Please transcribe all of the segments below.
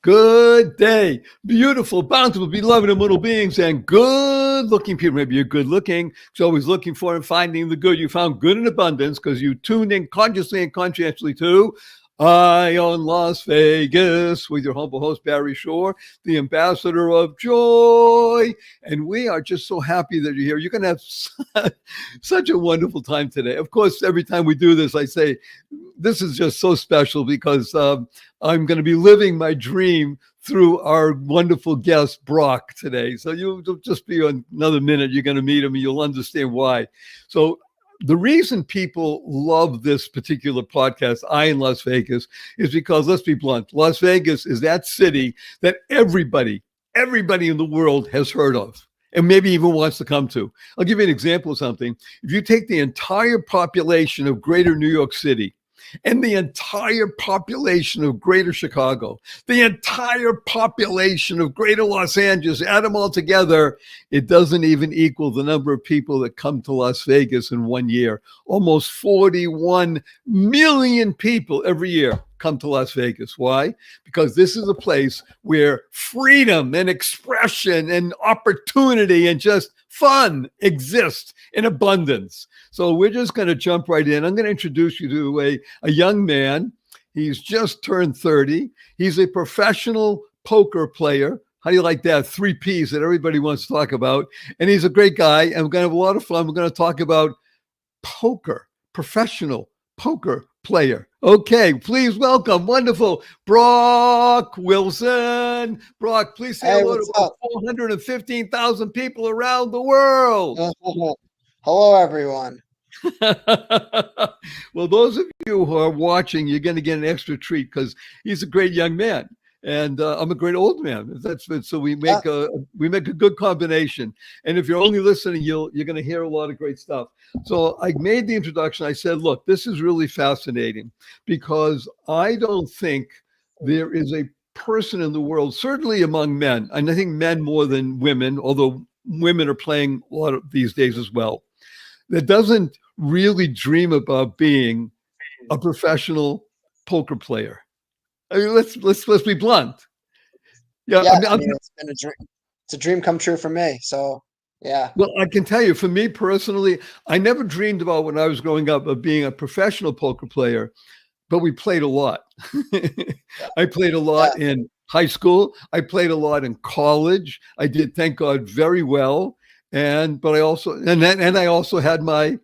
Good day, beautiful, bountiful, beloved, immortal beings, and good-looking people. Maybe you're good-looking, so always looking for and finding the good. You found good in abundance because you tuned in consciously and conscientiously to Eye on Las Vegas with your humble host, Barry Shore, the ambassador of joy. And we are just so happy that you're here. You're going to have such a wonderful time today. Of course, every time we do this, I say, this is just so special because I'm going to be living my dream through our wonderful guest, Brock, today. So you'll just be on another minute. You're going to meet him and you'll understand why. So the reason people love this particular podcast, Eye in Las Vegas, is because, let's be blunt, Las Vegas is that city that everybody in the world has heard of and maybe even wants to come to. I'll give you an example of something. If you take the entire population of greater New York City and the entire population of greater Chicago, the entire population of greater Los Angeles, add them all together, it doesn't even equal the number of people that come to Las Vegas in 1 year. Almost 41 million people every year come to Las Vegas. Why? Because this is a place where freedom and expression and opportunity and just fun exist in abundance. So we're just going to jump right in. I'm going to introduce you to a young man. He's just turned 30. He's a professional poker player. How do you like that? 3 Ps that everybody wants to talk about. And he's a great guy. And we're going to have a lot of fun. We're going to talk about poker, professional poker player. Okay, please welcome wonderful Brock Wilson. Brock, please say hello to about 415,000 people around the world. Hello, everyone. Well, those of you who are watching, you're going to get an extra treat because he's a great young man. And I'm a great old man. So we make a good combination. And if you're only listening, you're going to hear a lot of great stuff. So I made the introduction. I said, look, this is really fascinating because I don't think there is a person in the world, certainly among men, and I think men more than women, although women are playing a lot of these days as well, that doesn't really dream about being a professional poker player. I mean, let's be blunt. Yeah, I mean, it's been a dream. It's a dream come true for me. So, yeah. Well, I can tell you, for me personally, I never dreamed about when I was growing up of being a professional poker player, but we played a lot. I played a lot in high school. I played a lot in college. I did, thank God, very well. But I also had my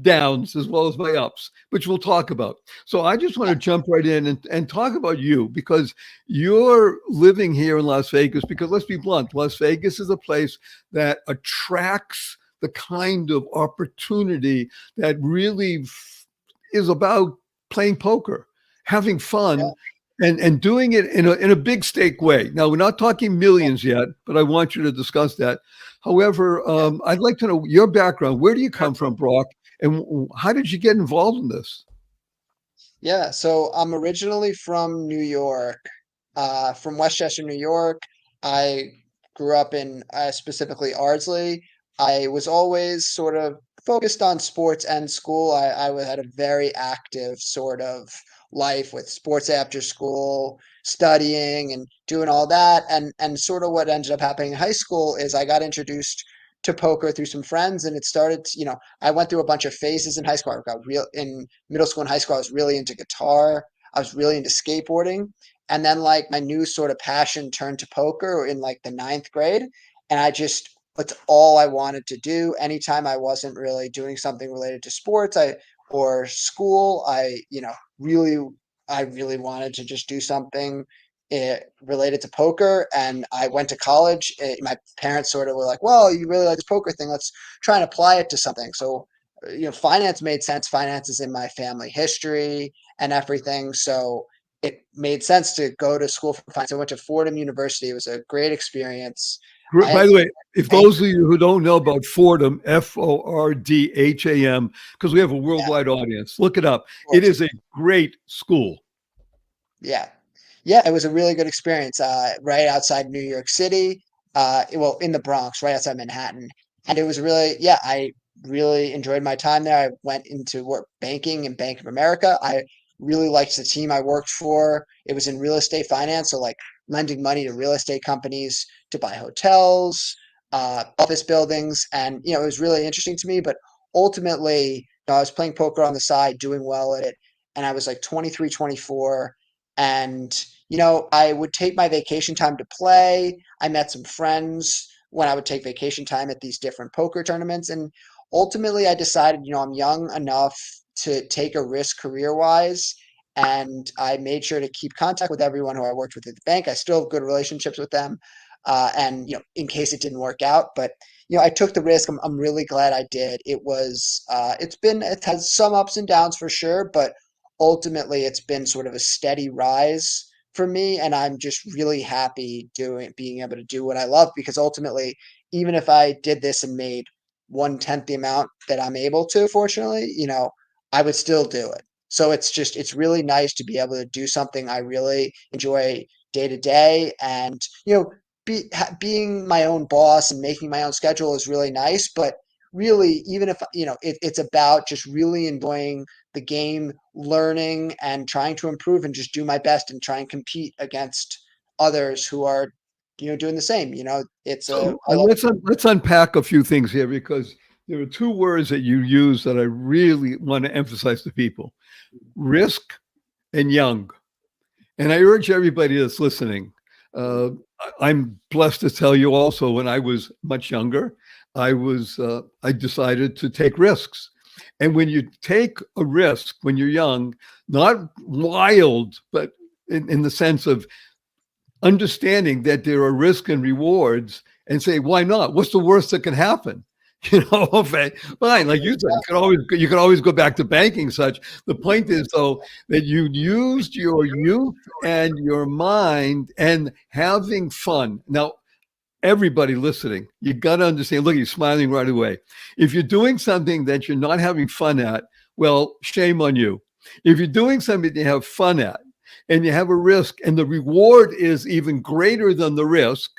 downs as well as my ups, which we'll talk about. So I just want to jump right in and talk about you because you're living here in Las Vegas because let's be blunt, Las Vegas is a place that attracts the kind of opportunity that really is about playing poker, having fun, and doing it in a big stake way. Now, we're not talking millions yet, but I want you to discuss that. However, I'd like to know your background. Where do you come from, Brock? And how did you get involved in this? Yeah, so I'm originally from New York, from Westchester, New York. I grew up in specifically Ardsley. I was always sort of focused on sports and school. I had a very active sort of life with sports after school, studying and doing all that. And sort of what ended up happening in high school is I got introduced to poker through some friends, and it started, I went through a bunch of phases in high school. I got in middle school and high school. I was really into guitar. I was really into skateboarding. And then like my new sort of passion turned to poker in like the 9th grade. And it's all I wanted to do. Anytime I wasn't really doing something related to sports, or school, I really wanted to just do something related to poker. And I went to college. My parents sort of were like, well, you really like this poker thing. Let's try and apply it to something. So, finance made sense. Finance is in my family history and everything. So it made sense to go to school for finance. I went to Fordham University. It was a great experience. By the way, if those of you who don't know about Fordham, Fordham, because we have a worldwide audience, look it up. It is a great school. Yeah. Yeah, it was a really good experience. Right outside New York City, in the Bronx, right outside Manhattan. And it was really, I really enjoyed my time there. I went into work banking in Bank of America. I really liked the team I worked for. It was in real estate finance, so like lending money to real estate companies to buy hotels, office buildings, and it was really interesting to me. But ultimately, I was playing poker on the side, doing well at it, and I was like 23, 24, and I would take my vacation time to play. I met some friends when I would take vacation time at these different poker tournaments, and ultimately, I decided, I'm young enough to take a risk career wise. And I made sure to keep contact with everyone who I worked with at the bank. I still have good relationships with them. And, in case it didn't work out, but, I took the risk. I'm really glad I did. It has some ups and downs for sure, but ultimately it's been sort of a steady rise for me. And I'm just really happy being able to do what I love, because ultimately, even if I did this and made 1/10 the amount that I'm able to, fortunately, I would still do it. So it's really nice to be able to do something I really enjoy day to day. And, being my own boss and making my own schedule is really nice. But really, even if, it's about just really enjoying the game, learning and trying to improve and just do my best and try and compete against others who are, doing the same. So let's unpack a few things here, because there are two words that you use that I really want to emphasize to people: risk and young. And I urge everybody that's listening. Uh, I'm blessed to tell you also, when I was much younger, I decided to take risks. And when you take a risk when you're young, not wild, but in the sense of understanding that there are risks and rewards, and say, why not? What's the worst that can happen? Okay, fine. Like you said, you can always go back to banking. Such the point is, though, that you used your youth and your mind and having fun. Now, everybody listening, you got to understand. Look, he's smiling right away. If you're doing something that you're not having fun at, well, shame on you. If you're doing something you have fun at, and you have a risk, and the reward is even greater than the risk,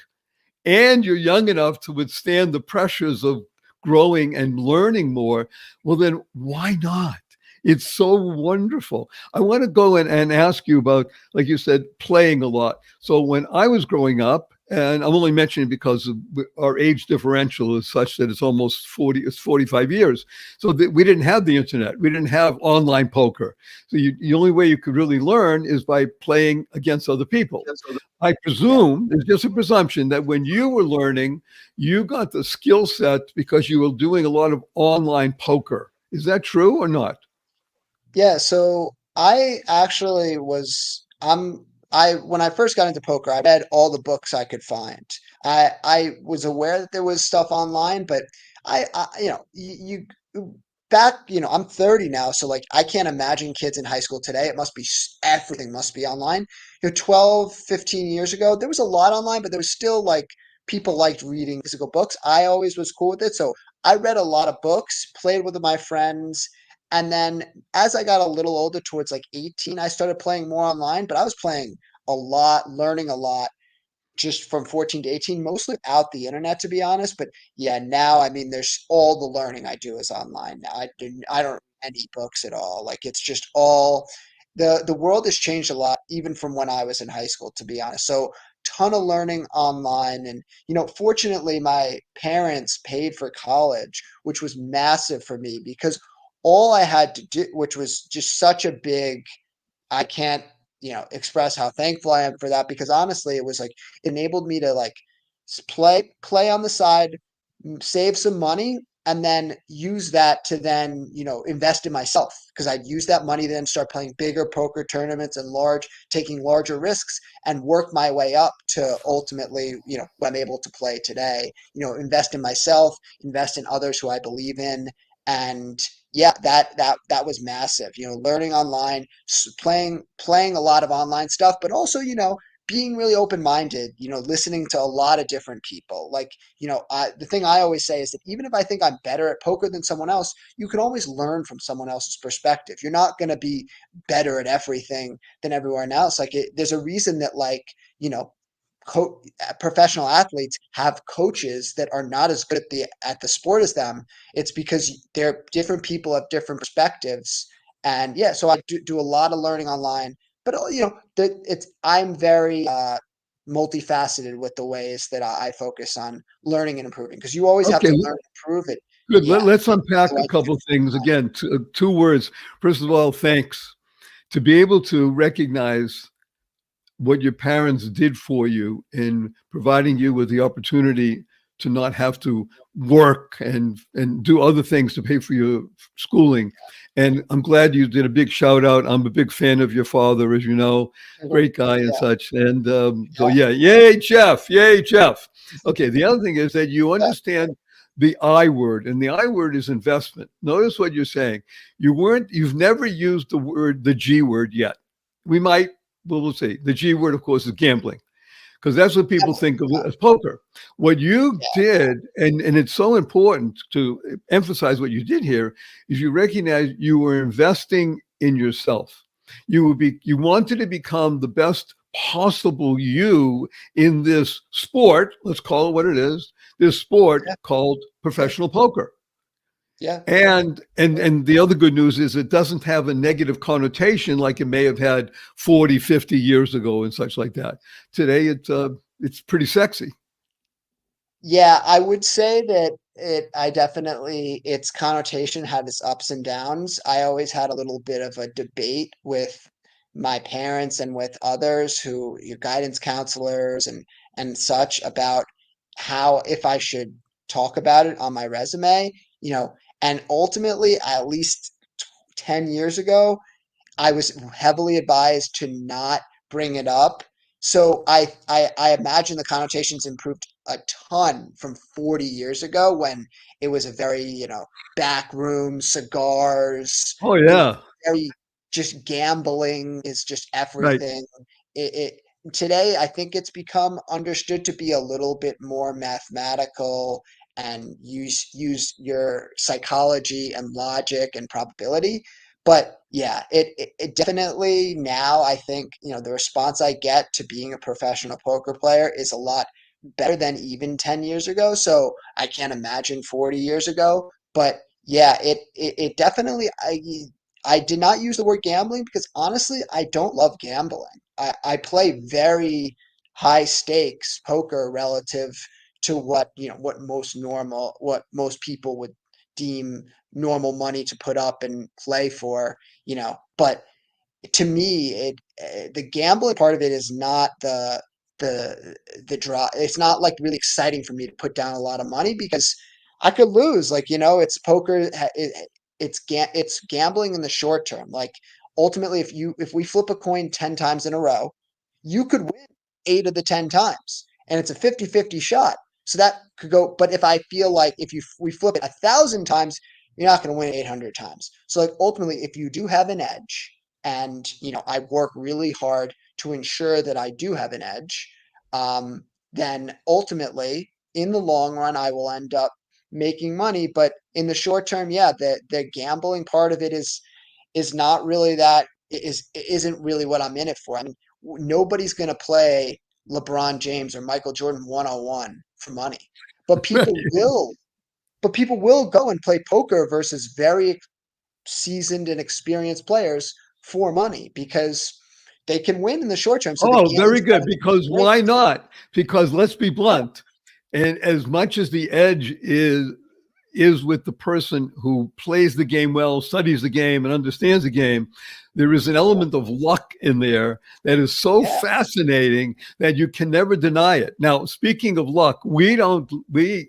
and you're young enough to withstand the pressures of growing and learning more, well, then why not? It's so wonderful. I want to go and ask you about, like you said, playing a lot. So when I was growing up, and I'm only mentioning because of our age differential is such that it's 45 years. So that we didn't have the internet. We didn't have online poker. So the only way you could really learn is by playing against other people. I Yeah. presume, there's just a presumption that when you were learning, you got the skill set because you were doing a lot of online poker. Is that true or not? Yeah, so I actually was I when I first got into poker, I read all the books I could find. I was aware that there was stuff online, but I back, I'm 30 now, so like I can't imagine kids in high school today. It must be everything must be online. 12, 15 years ago, there was a lot online, but there was still like people liked reading physical books. I always was cool with it, so I read a lot of books, played with my friends, and then as I got a little older, towards like 18, I started playing more online, but I was playing a lot, learning a lot just from 14 to 18, mostly without the internet, to be honest. But yeah, now, I mean, there's all the learning I do is online now. I don't read any books at all. Like it's just all the world has changed a lot, even from when I was in high school, to be honest. So ton of learning online. And fortunately my parents paid for college, which was massive for me, because all I had to do, which was just such a big, I can't, express how thankful I am for that, because honestly, it was like enabled me to like play on the side, save some money, and then use that to then, invest in myself, because I'd use that money then start playing bigger poker tournaments and taking larger risks, and work my way up to ultimately, what I'm able to play today, invest in myself, invest in others who I believe in. And yeah, that was massive. Learning online, playing a lot of online stuff, but also, being really open minded. Listening to a lot of different people. Like, the thing I always say is that even if I think I'm better at poker than someone else, you can always learn from someone else's perspective. You're not going to be better at everything than everyone else. Like, there's a reason that, like, you know professional athletes have coaches that are not as good at the sport as them. It's because they're different people have different perspectives, And yeah, so I do a lot of learning online, but I'm very multifaceted with the ways that I focus on learning and improving, because you always have Okay, to learn and improve it. good. Yeah. Let's unpack a Otherwise you couple of things. Again, two words. First of all, thanks. To be able to recognize what your parents did for you in providing you with the opportunity to not have to work and do other things to pay for your schooling. And I'm glad you did a big shout out. I'm a big fan of your father, as you know, can- great guy and yeah, such. And so, yeah, yeah, yay, Jeff, yay, Jeff. Okay, the other thing is that you yeah, understand the I word, and the I word is investment. Notice what you're saying. You've never used the G word yet. We might, well, we'll see. The G word, of course, is gambling, because that's what people think of yeah, as poker. What you yeah, did, and it's so important to emphasize what you did here, is you recognize you were investing in yourself. You wanted to become the best possible you in this sport. Let's call it what it is. This sport yeah, called yeah, professional poker. yeah. And the other good news is it doesn't have a negative connotation like it may have had 40, 50 years ago and such like that. Today it's pretty sexy. Yeah, I would say that I definitely, its connotation had its ups and downs. I always had a little bit of a debate with my parents and with others who, your guidance counselors and such, about how, if I should talk about it on my resume, you know, and ultimately, at least 10 years ago, I was heavily advised to not bring it up. So I imagine the connotations improved a ton from 40 years ago, when it was a very, back room, cigars, Oh you know, yeah. very, just gambling is just Right. everything. Today, I think it's become understood to be a little bit more mathematical, and use your psychology and logic and probability. But yeah, it definitely, now I think, the response I get to being a professional poker player is a lot better than even 10 years ago. So I can't imagine 40 years ago. But yeah, it definitely, I did not use the word gambling because honestly, I don't love gambling. I play very high stakes poker relative to what most people would deem normal money to put up and play for, but to me, the gambling part of it is not the the draw. It's not like really exciting for me to put down a lot of money, because I could lose. Like, it's poker. It's gambling in the short term. Like, ultimately, if we flip a coin 10 times in a row, you could win 8 of the 10 times, and it's a 50-50 shot. So that could go. But if I feel like, if we flip it 1,000 times, you're not going to win 800 times. So, like, ultimately, if you do have an edge, and I work really hard to ensure that I do have an edge, then ultimately, in the long run, I will end up making money. But in the short term, yeah, the gambling part of it is not really that, isn't really what I'm in it for. I mean, nobody's going to play LeBron James or Michael Jordan 101 for money, but people will go and play poker versus very seasoned and experienced players for money, because they can win in the short term. So the Oh, gambling very side good. of it Because is great. why not? Because let's be Yeah, blunt. And as much as the edge is with the person who plays the game well, studies the game, and understands the game, there is an element of luck in there that is so yeah, fascinating that you can never deny it. Now, speaking of luck, we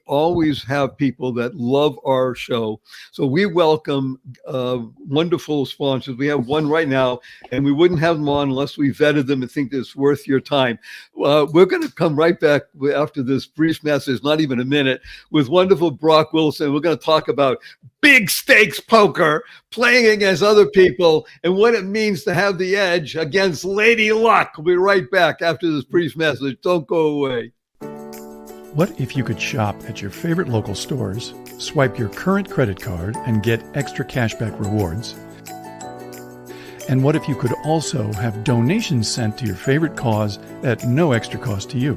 always have people that love our show. So we welcome wonderful sponsors. We have one right now, and we wouldn't have them on unless we vetted them and think it's worth your time. We're going to come right back after this brief message, not even a minute, with wonderful Brock Wilson. We're going to talk about big stakes poker, playing against other people, and what it means to have the edge against Lady Luck. We'll be right back after this brief message. Don't go away. What if you could shop at your favorite local stores, swipe your current credit card, and get extra cashback rewards? And what if you could also have donations sent to your favorite cause at no extra cost to you?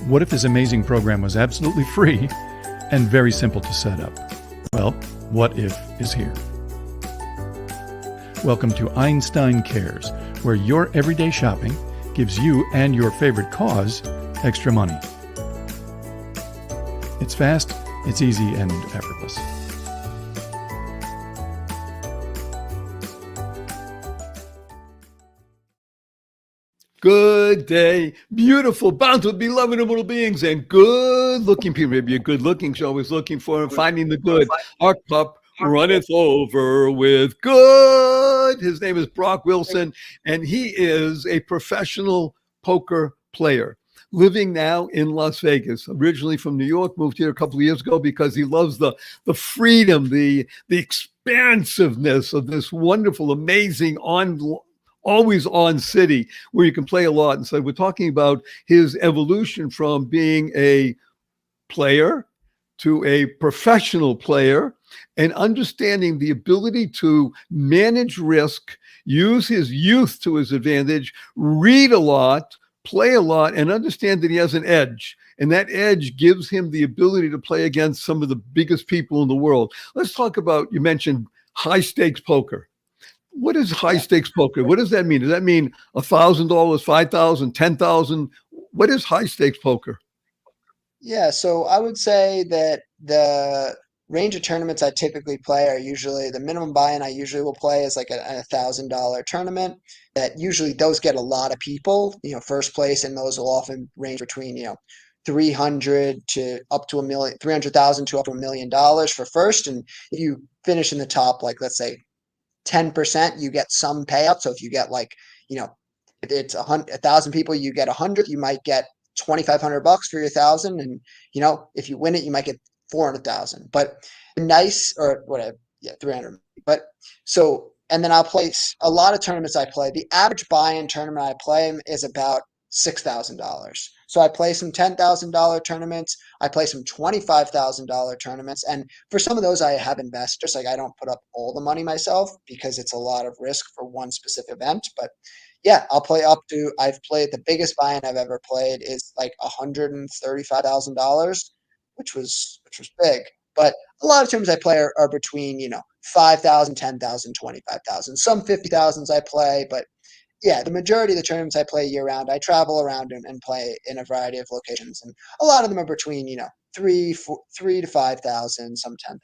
What if this amazing program was absolutely free and very simple to set up? Well, What If is here. Welcome to Einstein Cares, where your everyday shopping gives you and your favorite cause extra money. It's fast, it's easy, and effortless. Good day, beautiful, bountiful, beloved immortal beings, and good-looking people. Maybe you're good-looking, so always looking for and finding the good. Our cup runneth over with good. His name is Brock Wilson, and he is a professional poker player, living now in Las Vegas. Originally from New York, moved here a couple of years ago because he loves the freedom, the expansiveness of this wonderful, amazing always on city where you can play a lot. And so we're talking about his evolution from being a player to a professional player and understanding the ability to manage risk, use his youth to his advantage, read a lot, play a lot, and understand that he has an edge. And that edge gives him the ability to play against some of the biggest people in the world. Let's talk about, you mentioned high stakes poker. What is high stakes poker? What does that mean? Does that mean $1,000, $5,000, $10,000? What is high stakes poker? Yeah, so I would say that the range of tournaments I typically play are usually the minimum buy-in I usually will play is like a $1,000 tournament. That usually those get a lot of people, first place, and those will often range between 300 to up to $1,000,000, 300,000 to up to $1 million for first. And if you finish in the top, like let's say 10%, you get some payout. So if you get if it's 1,000 people, you get 100, you might get $2,500 for your 1,000. And, if you win it, you might get 400,000, but nice or whatever. Yeah. 300. But so, and then I'll play a lot of tournaments I play. The average buy-in tournament I play is about $6,000. So I play some $10,000 tournaments. I play some $25,000 tournaments. And for some of those, I have investors. Like I don't put up all the money myself because it's a lot of risk for one specific event. But yeah, I've played the biggest buy-in I've ever played is like $135,000, which was big. But a lot of tournaments I play are between, 5,000, 10,000, 25,000. Some 50,000s I play, but yeah, the majority of the tournaments I play year round, I travel around and play in a variety of locations, and a lot of them are between 3 to 5,000, some 10,000,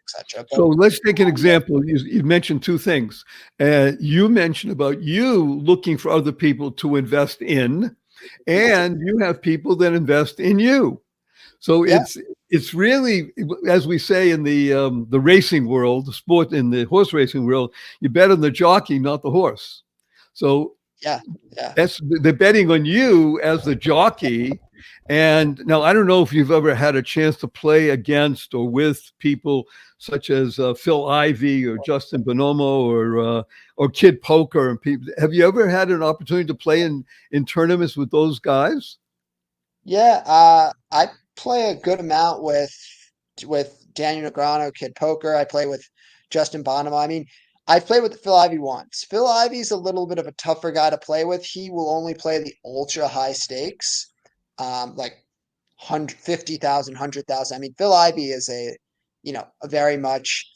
etc. So let's take an example. You mentioned two things. You mentioned about you looking for other people to invest in, and you have people that invest in you. So Yeah. it's really, as we say in the racing world, the sport, in the horse racing world, you bet on the jockey, not the horse. So Yeah. they're betting on you as the jockey. And now I don't know if you've ever had a chance to play against or with people such as Phil Ivey or Justin Bonomo or Kid Poker and people. Have you ever had an opportunity to play in tournaments with those guys? Yeah, I play a good amount with Daniel Negreanu, Kid Poker. I play with Justin Bonomo. I mean, I've played with Phil Ivey once. Phil Ivey's a little bit of a tougher guy to play with. He will only play the ultra high stakes, like 150,000, 100,000. I mean, Phil Ivey is a very much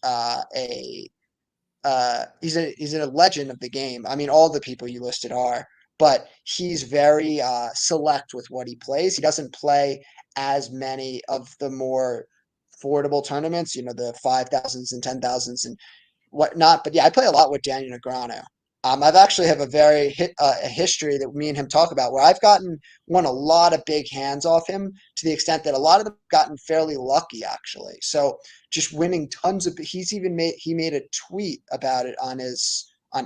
he's a legend of the game. I mean, all the people you listed are, but he's very select with what he plays. He doesn't play as many of the more affordable tournaments, the 5,000s and 10,000s and whatnot. But yeah, I play a lot with Daniel Negreanu. I've actually have a history that me and him talk about where I've won a lot of big hands off him to the extent that a lot of them have gotten fairly lucky actually. So just winning tons of, he made a tweet about it on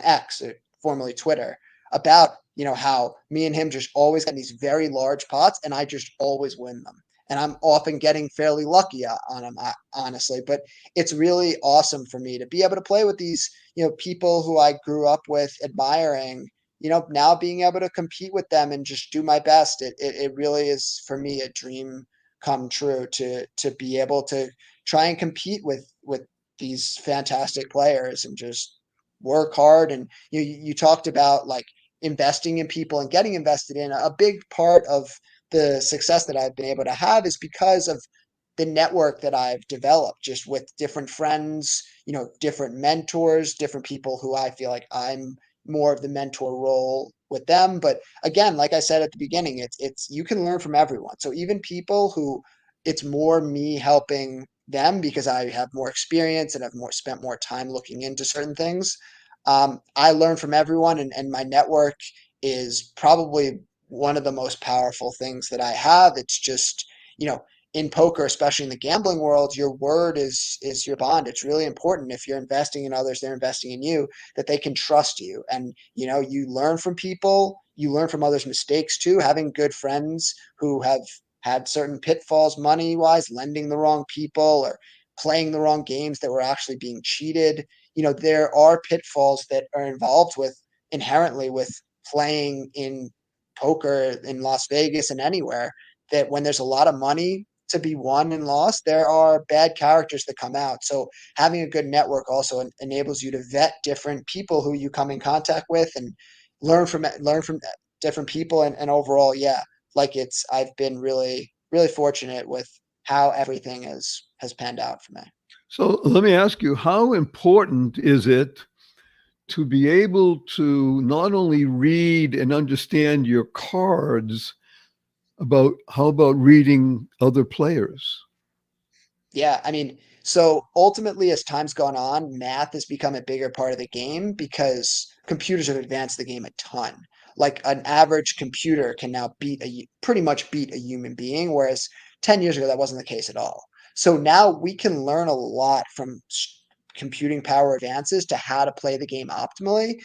X, formerly Twitter, about, how me and him just always get these very large pots and I just always win them. And I'm often getting fairly lucky on them, honestly. But it's really awesome for me to be able to play with these, people who I grew up with admiring, now being able to compete with them and just do my best. It really is for me a dream come true to be able to try and compete with these fantastic players and just work hard. And you talked about like investing in people and getting invested in. A big part of the success that I've been able to have is because of the network that I've developed just with different friends, different mentors, different people who I feel like I'm more of the mentor role with them. But again, like I said at the beginning, it's you can learn from everyone. So even people who it's more me helping them because I have more experience and have spent more time looking into certain things. I learn from everyone, and my network is probably one of the most powerful things that I have. It's just, in poker, especially in the gambling world, your word is your bond. It's really important. If you're investing in others, they're investing in you, that they can trust you. And, you learn from people, you learn from others' mistakes too. Having good friends who have had certain pitfalls money wise, lending the wrong people or playing the wrong games that were actually being cheated. There are pitfalls that are involved with inherently with playing in poker in Las Vegas and anywhere, that when there's a lot of money to be won and lost, there are bad characters that come out. So having a good network also enables you to vet different people who you come in contact with and learn from different people. And overall, yeah, like I've been really, really fortunate with how everything has panned out for me. So let me ask you, how important is it to be able to not only read and understand your cards, about how about reading other players? Yeah, I mean, so ultimately, as time's gone on, math has become a bigger part of the game because computers have advanced the game a ton. Like an average computer can now pretty much beat a human being, whereas 10 years ago that wasn't the case at all. So now we can learn a lot from computing power advances to how to play the game optimally,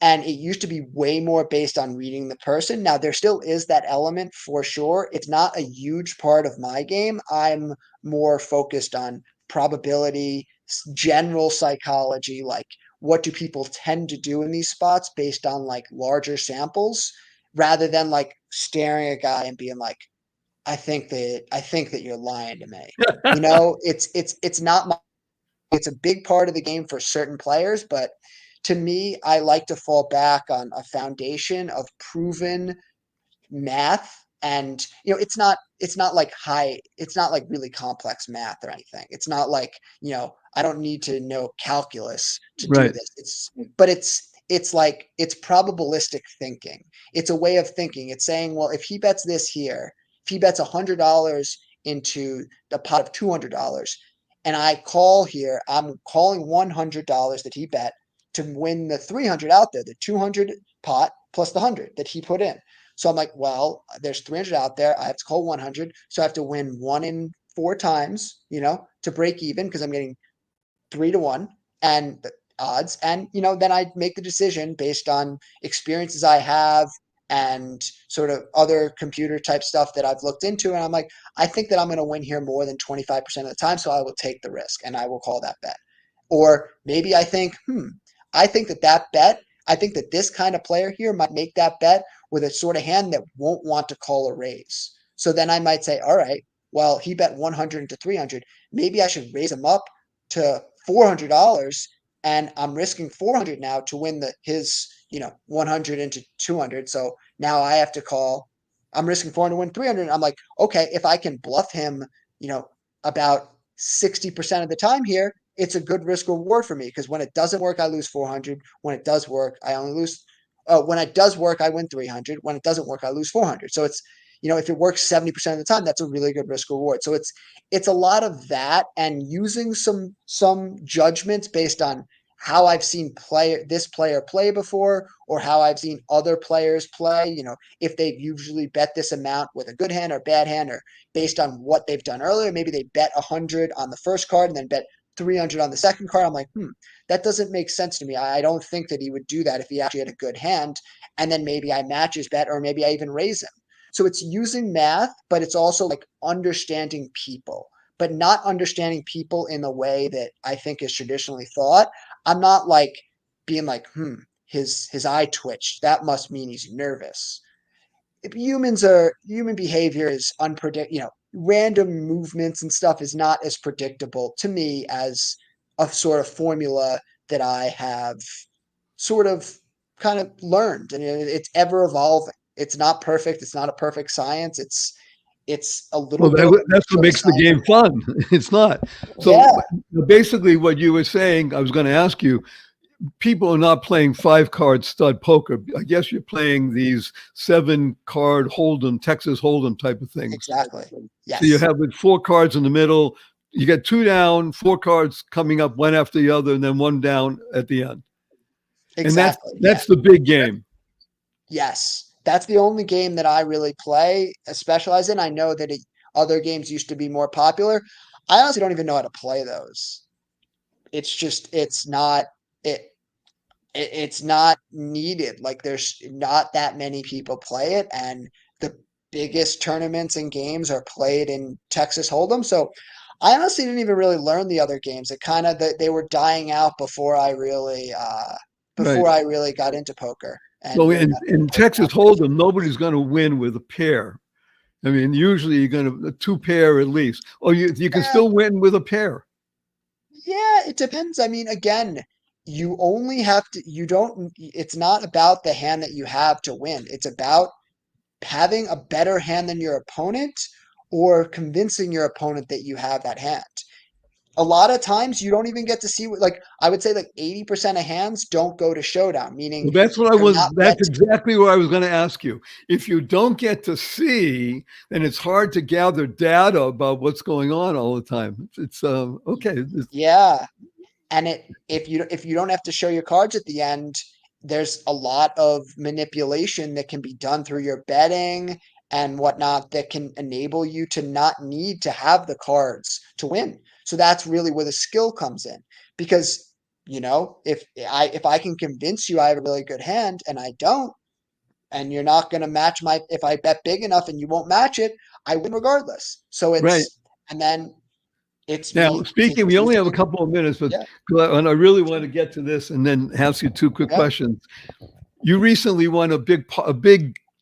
and it used to be way more based on reading the person. Now there still is that element for sure. It's not a huge part of my game. I'm more focused on probability, general psychology, like what do people tend to do in these spots based on like larger samples, rather than like staring at a guy and being like, I think that you're lying to me. It's not my it's a big part of the game for certain players, but to me, I like to fall back on a foundation of proven math. And it's not like really complex math or anything. It's not like, I don't need to know calculus to do Right. this. It's probabilistic thinking. It's a way of thinking. It's saying, well, if he bets this here, if he bets $100 into the pot of $200, and I call here, I'm calling $100 that he bet to win the 300 out there, the 200 pot plus the 100 that he put in. So I'm like, well, there's 300 out there. I have to call 100. So I have to win 1 in 4 times, to break even, because I'm getting 3 to 1 and the odds. And, then I make the decision based on experiences I have and sort of other computer type stuff that I've looked into. And I'm like, I think that I'm going to win here more than 25% of the time. So I will take the risk and I will call that bet. Or maybe I think I think that this kind of player here might make that bet with a sort of hand that won't want to call a raise. So then I might say, all right, well, he bet 100 into 300. Maybe I should raise him up to $400, and I'm risking 400 now to win his 100 into 200. So now I have to call. I'm risking 400 to win 300. I'm like, okay, if I can bluff him, about 60% of the time here, it's a good risk reward for me, because when it doesn't work, I lose 400. When it does work, I only lose. When it does work, I win 300. When it doesn't work, I lose 400. So it's, if it works 70% of the time, that's a really good risk reward. So it's a lot of that, and using some judgments based on how I've seen this player play before, or how I've seen other players play, if they've usually bet this amount with a good hand or bad hand, or based on what they've done earlier. Maybe they bet 100 on the first card and then bet 300 on the second card. I'm like, that doesn't make sense to me. I don't think that he would do that if he actually had a good hand. And then maybe I match his bet, or maybe I even raise him. So it's using math, but it's also like understanding people, but not understanding people in the way that I think is traditionally thought. I'm not like being like, his eye twitched, that must mean he's nervous. If human behavior is unpredictable, random movements and stuff is not as predictable to me as a sort of formula that I have sort of kind of learned, and it's ever evolving. It's not perfect. It's not a perfect science. it's a little Well, bit of that's what makes the game fun. It's not. So Yeah. basically what you were saying, I was going to ask you, people are not playing 5-card stud poker. I guess you're playing these 7-card Hold'em, Texas Hold'em type of things. Exactly. Yes. So you have with 4 cards in the middle, you get 2 down, 4 cards coming up one after the other, and then 1 down at the end. Exactly. And that's the big game. Yes. That's the only game that I really play, specialize in. I know that other games used to be more popular. I honestly don't even know how to play those. It's just it's not needed. Like there's not that many people play it, and the biggest tournaments and games are played in Texas Hold'em. So I honestly didn't even really learn the other games. It kind of they were dying out before I really Right. got into poker. And Well, really in Texas Hold'em, nobody's going to win with a pair. I mean, usually you're going to 2 pair at least, or you can still win with a pair. Yeah, it depends. I mean, again, you only have to, you don't, it's not about the hand that you have to win. It's about having a better hand than your opponent or convincing your opponent that you have that hand. A lot of times you don't even get to see what, like, I would say like 80% of hands don't go to showdown, meaning Well, that's that's exactly what I was going to ask you. If you don't get to see, then it's hard to gather data about what's going on all the time. It's okay. yeah. And if you don't have to show your cards at the end, there's a lot of manipulation that can be done through your betting and whatnot that can enable you to not need to have the cards to win. So that's really where the skill comes in. Because, if I can convince you I have a really good hand and I don't, and you're not going to match if I bet big enough and you won't match it, I win regardless. So Right. and then it's Now, me speaking, we only have a couple of minutes, but Yeah. and I really want to get to this and then ask you 2 quick Yeah. questions. You recently won a big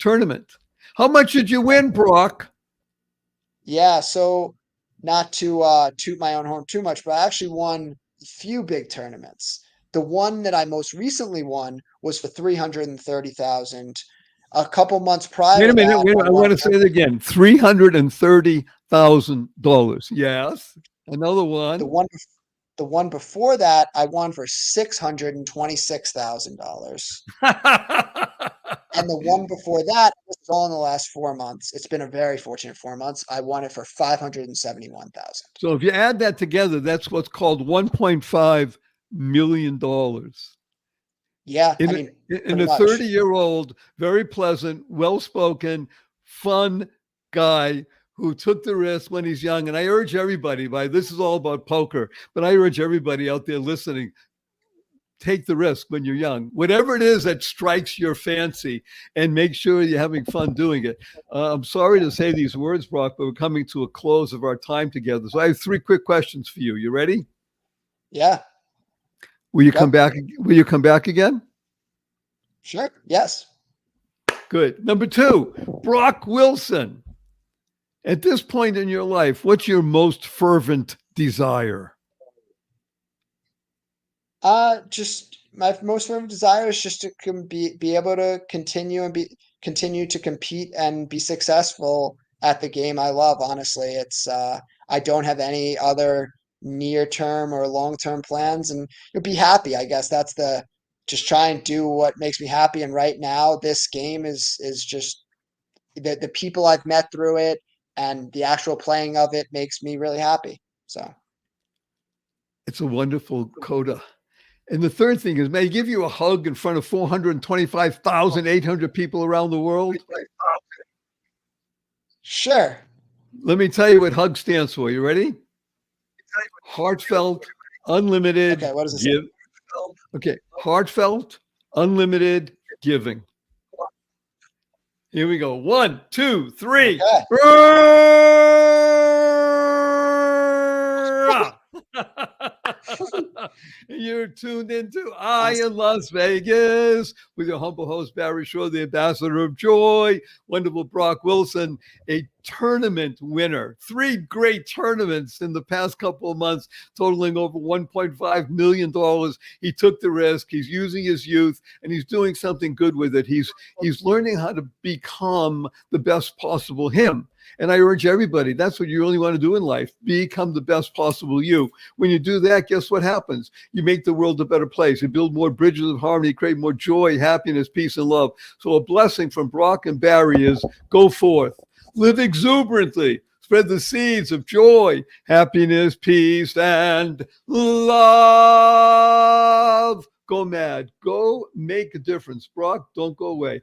tournament. How much did you win, Brock? Yeah, so not to toot my own horn too much, but I actually won a few big tournaments. The one that I most recently won was for 330,000. A couple months prior Wait a to minute. that, I want to say it again. $330,000. Yes. Another one. the one before that, I won for $626,000. And the one before that, this is all in the last 4 months. It's been a very fortunate 4 months. I won it for 571,000. So if you add that together, that's what's called $1.5 million. Yeah, In I mean, a pretty much. 30-year-old, very pleasant, well-spoken, fun guy who took the risk when he's young. And I urge everybody, this is all about poker, but I urge everybody out there listening, take the risk when you're young, whatever it is that strikes your fancy, and make sure you're having fun doing it. I'm sorry to say these words, Brock, but we're coming to a close of our time together. So I have 3 quick questions for you. You ready? Yeah. Will you come back? Will you come back again? Sure. Yes. Good. Number 2, Brock Wilson. At this point in your life, what's your most fervent desire? Just my most fervent desire is just to be able to continue to compete and be successful at the game I love. Honestly, it's I don't have any other near-term or long-term plans, and you'll be happy. I guess that's just try and do what makes me happy. And right now, this game is just the people I've met through it and the actual playing of it makes me really happy. So it's a wonderful coda. And the third thing is, may I give you a hug in front of 425,800 people around the world? Sure. Let me tell you what HUG stands for. You ready? Heartfelt, unlimited. Okay, what does it say? Okay, heartfelt, unlimited giving. Here we go. 1, 2, 3. You're tuned into in Las Vegas with your humble host, Barry Shaw, the ambassador of joy, wonderful Brock Wilson, a tournament winner. 3 great tournaments in the past couple of months, totaling over $1.5 million. He took the risk. He's using his youth, and he's doing something good with it. He's learning how to become the best possible him. And I urge everybody, that's what you really want to do in life. Become the best possible you. When you do that, guess what happens? You make the world a better place. You build more bridges of harmony, create more joy, happiness, peace, and love. So a blessing from Brock and Barry is go forth. Live exuberantly. Spread the seeds of joy, happiness, peace, and love. Go mad. Go make a difference. Brock, don't go away.